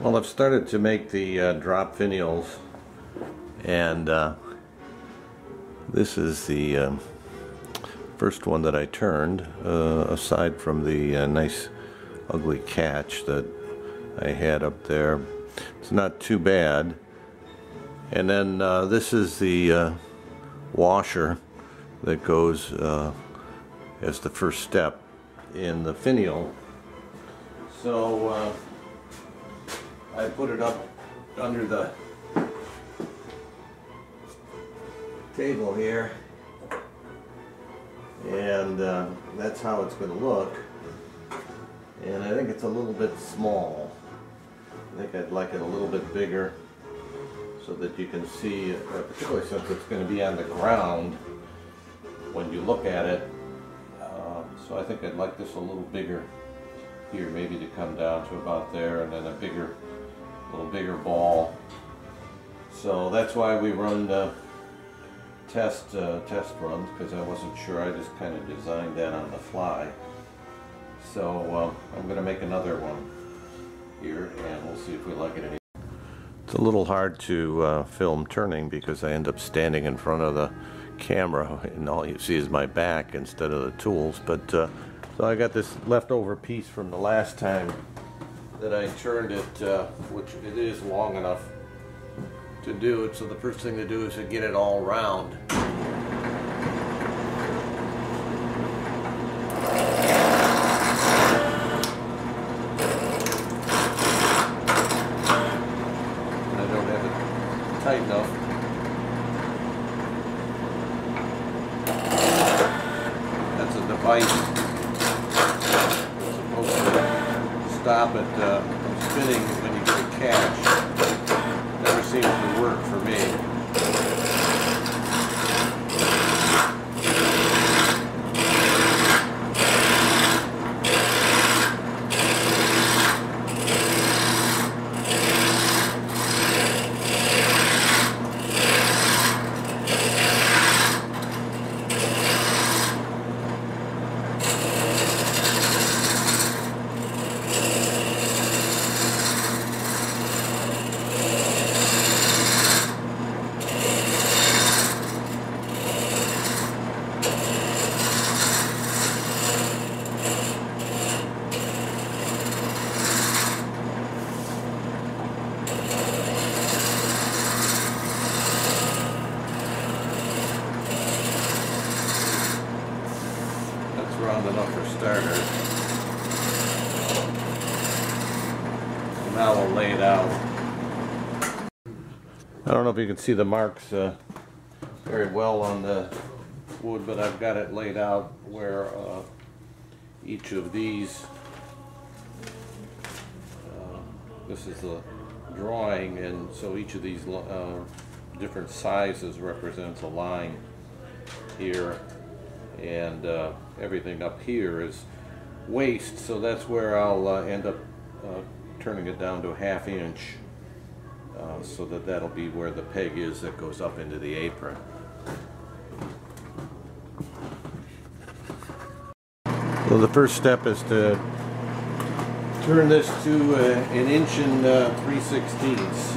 Well, I've started to make the drop finials, and this is the first one that I turned, aside from the nice ugly catch that I had up there. It's not too bad. And then this is the washer that goes as the first step in the finial. So I put it up under the table here, and that's how it's going to look. And I think it's a little bit small. I think I'd like it a little bit bigger so that you can see, particularly since it's going to be on the ground when you look at it. So I think I'd like this a little bigger here, maybe to come down to about there, and then a little bigger ball. So that's why we run test runs, because I wasn't sure. I just kind of designed that on the fly. So I'm going to make another one here, and we'll see if we like it anymore. It's a little hard to film turning because I end up standing in front of the camera and all you see is my back instead of the tools. But so I got this leftover piece from the last time that I turned it, which it is long enough to do it. So the first thing to do is to get it all round. And I don't have it tight enough. That's a device that's supposed to stop it from spinning when you get a catch. Never seems to work for me. Round enough for starters. So now we'll lay it out. I don't know if you can see the marks very well on the wood, but I've got it laid out where each of these, this is the drawing, and so each of these different sizes represents a line here. And everything up here is waste, so that's where I'll end up turning it down to a 1/2 inch, so that'll be where the peg is that goes up into the apron. So the first step is to turn this to 1 inch and 3/16.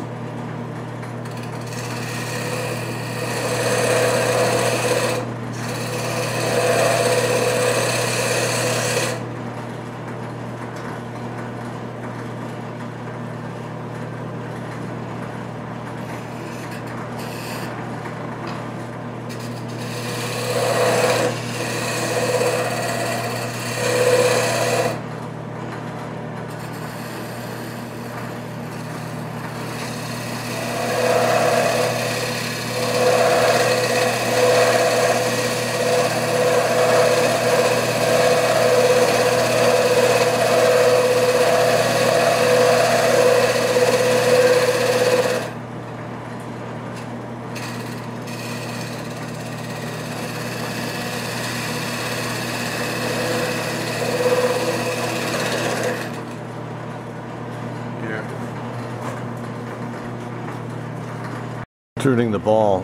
Turning the ball.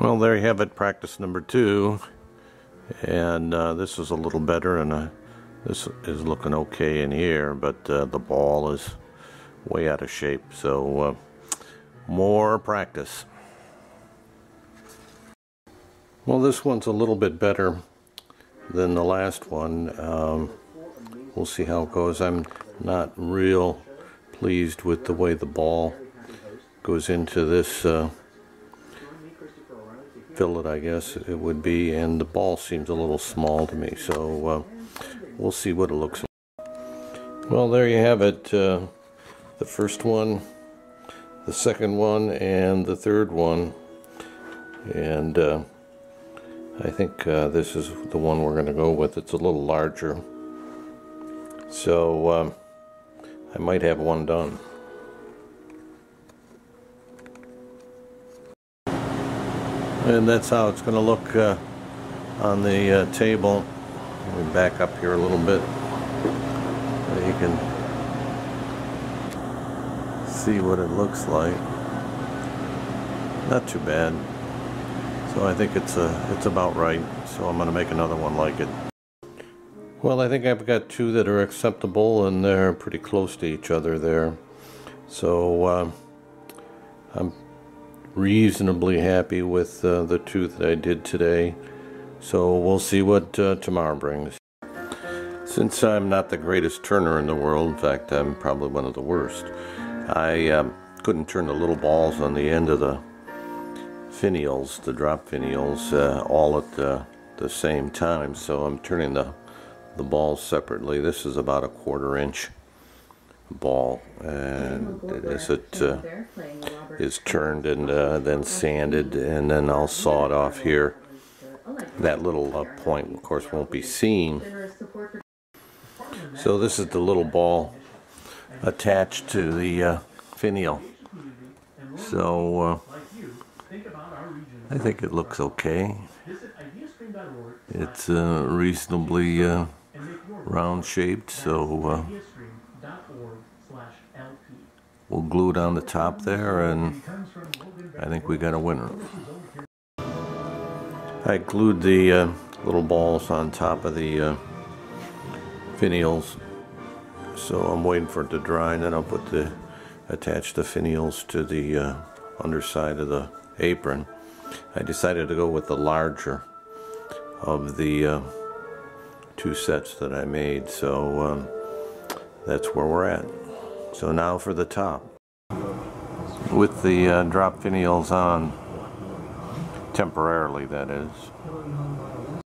Well, there you have it, practice number 2, and this is a little better, and this is looking okay in here, but the ball is way out of shape, so more practice. Well, this one's a little bit better than the last one. We'll see how it goes. I'm not real pleased with the way the ball goes into this fillet, I guess it would be, and the ball seems a little small to me, so we'll see what it looks like. Well, there you have it, the first one, the second one, and the third one, and I think this is the one we're going to go with. It's a little larger, so I might have one done. And that's how it's going to look on the table. Let me back up here a little bit so you can see what it looks like. Not too bad. So I think it's about right. So I'm going to make another one like it. Well, I think I've got 2 that are acceptable, and they're pretty close to each other there. So I'm reasonably happy with the 2 that I did today, so we'll see what tomorrow brings. Since I'm not the greatest turner in the world, in fact I'm probably one of the worst, I couldn't turn the little balls on the end of the finials, the drop finials, all at the same time, so I'm turning the balls separately. This is about a 1/4 inch ball, and as it is turned and then sanded, and then I'll saw it off here. That little point, of course, won't be seen. So this is the little ball attached to the finial. So I think it looks okay. It's reasonably round shaped, so we'll glue it on the top there, and I think we got a winner. I glued the little balls on top of the finials, so I'm waiting for it to dry, and then I'll attach the finials to the underside of the apron. I decided to go with the larger of the 2 sets that I made, so that's where we're at. So now for the top. With the drop finials on, temporarily that is,